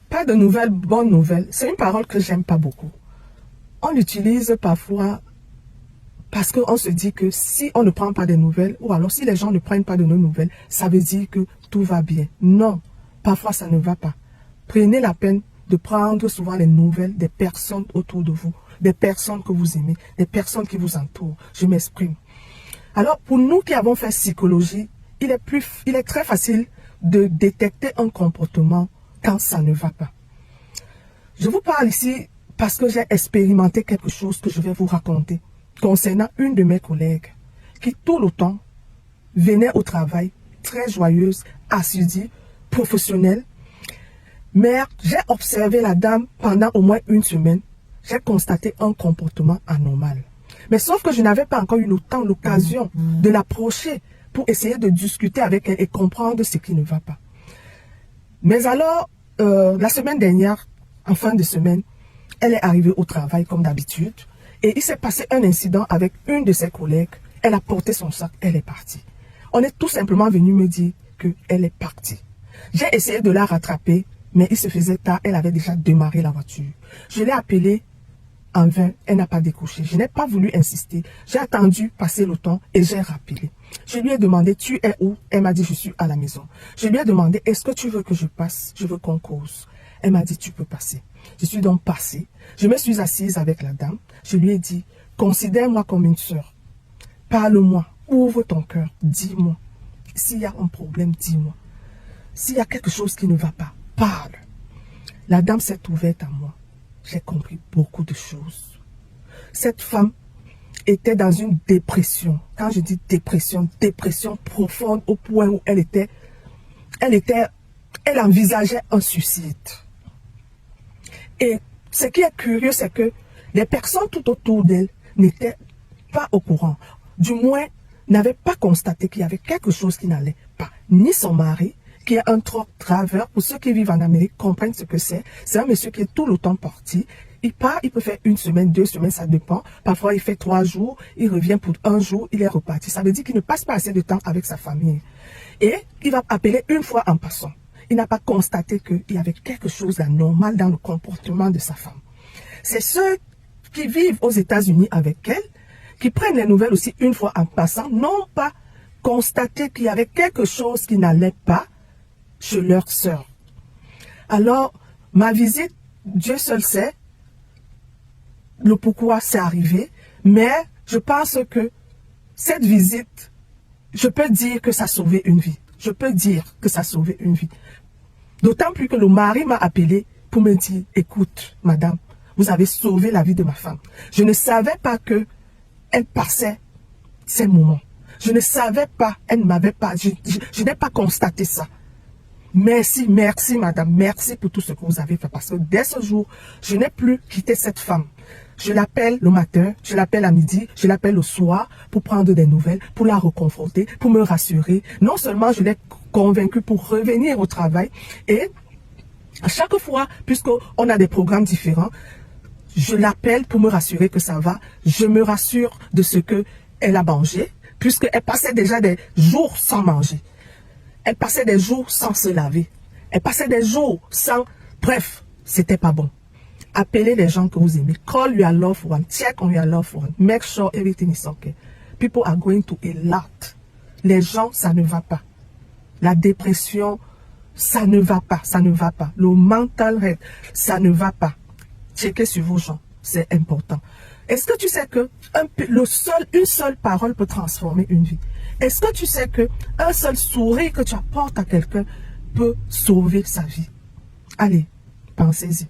Pas de nouvelles, bonnes nouvelles. C'est une parole que j'aime pas beaucoup. On l'utilise parfois parce qu'on se dit que si on ne prend pas des nouvelles, ou alors si les gens ne prennent pas de nos nouvelles, ça veut dire que tout va bien. Non, parfois ça ne va pas. Prenez la peine de prendre souvent les nouvelles des personnes autour de vous, des personnes que vous aimez, des personnes qui vous entourent. Je m'exprime. Alors, pour nous qui avons fait psychologie, il est très facile de détecter un comportement quand ça ne va pas. Je vous parle ici parce que j'ai expérimenté quelque chose que je vais vous raconter concernant une de mes collègues qui tout le temps venait au travail très joyeuse, assidue, professionnelle. Mais j'ai observé la dame pendant au moins une semaine. J'ai constaté un comportement anormal. Mais sauf que je n'avais pas encore eu le temps, l'occasion de l'approcher pour essayer de discuter avec elle et comprendre ce qui ne va pas. Mais alors, la semaine dernière, en fin de semaine, elle est arrivée au travail comme d'habitude et il s'est passé un incident avec une de ses collègues. Elle a porté son sac, elle est partie. On est tout simplement venu me dire qu'elle est partie. J'ai essayé de la rattraper, mais il se faisait tard, elle avait déjà démarré la voiture. Je l'ai appelée en vain, elle n'a pas décroché. Je n'ai pas voulu insister. J'ai attendu passer le temps et j'ai rappelé. Je lui ai demandé, tu es où? Elle m'a dit, je suis à la maison. Je lui ai demandé, est-ce que tu veux que je passe? Je veux qu'on cause. Elle m'a dit, tu peux passer. Je suis donc passée. Je me suis assise avec la dame. Je lui ai dit, considère-moi comme une sœur. Parle-moi, ouvre ton cœur, dis-moi. S'il y a un problème, dis-moi. S'il y a quelque chose qui ne va pas, parle. La dame s'est ouverte à moi. J'ai compris beaucoup de choses. Cette femme était dans une dépression. Quand je dis dépression, dépression profonde au point où elle envisageait un suicide. Et ce qui est curieux, c'est que les personnes tout autour d'elle n'étaient pas au courant. Du moins, n'avaient pas constaté qu'il y avait quelque chose qui n'allait pas. Ni son mari, qui est un truck driver, pour ceux qui vivent en Amérique, comprennent ce que c'est. C'est un monsieur qui est tout le temps parti. Il part, il peut faire une semaine, 2 semaines, ça dépend. Parfois, il fait 3 jours, il revient pour 1 jour, il est reparti. Ça veut dire qu'il ne passe pas assez de temps avec sa famille. Et il va appeler une fois en passant. Il n'a pas constaté qu'il y avait quelque chose d'anormal dans le comportement de sa femme. C'est ceux qui vivent aux États-Unis avec elle, qui prennent les nouvelles aussi une fois en passant, n'ont pas constaté qu'il y avait quelque chose qui n'allait pas chez leur sœur. Alors, ma visite, Dieu seul sait le pourquoi c'est arrivé, mais je pense que cette visite, je peux dire que ça a sauvé une vie. Je peux dire que ça a sauvé une vie. D'autant plus que le mari m'a appelé pour me dire, écoute, madame, vous avez sauvé la vie de ma femme. Je ne savais pas que elle passait ces moments. Je ne savais pas, elle ne m'avait pas, je n'ai pas constaté ça. Merci, merci madame, merci pour tout ce que vous avez fait. Parce que dès ce jour, je n'ai plus quitté cette femme. Je l'appelle le matin, je l'appelle à midi, je l'appelle le soir pour prendre des nouvelles, pour la reconforter, pour me rassurer. Non seulement je l'ai convaincue pour revenir au travail et à chaque fois, puisqu'on a des programmes différents, je l'appelle pour me rassurer que ça va. Je me rassure de ce qu'elle a mangé, puisqu'elle passait déjà des jours sans manger. Elle passait des jours sans se laver. Elle passait des jours sans... Bref, c'était pas bon. Appelez les gens que vous aimez. Call your loved one. Check on your loved one. Make sure everything is okay. People are going to a lot. Les gens, ça ne va pas. La dépression, ça ne va pas. Ça ne va pas. Le mental health, ça ne va pas. Checkez sur vos gens. C'est important. Est-ce que tu sais que une seule parole peut transformer une vie? Est-ce que tu sais que un seul sourire que tu apportes à quelqu'un peut sauver sa vie? Allez, pensez-y.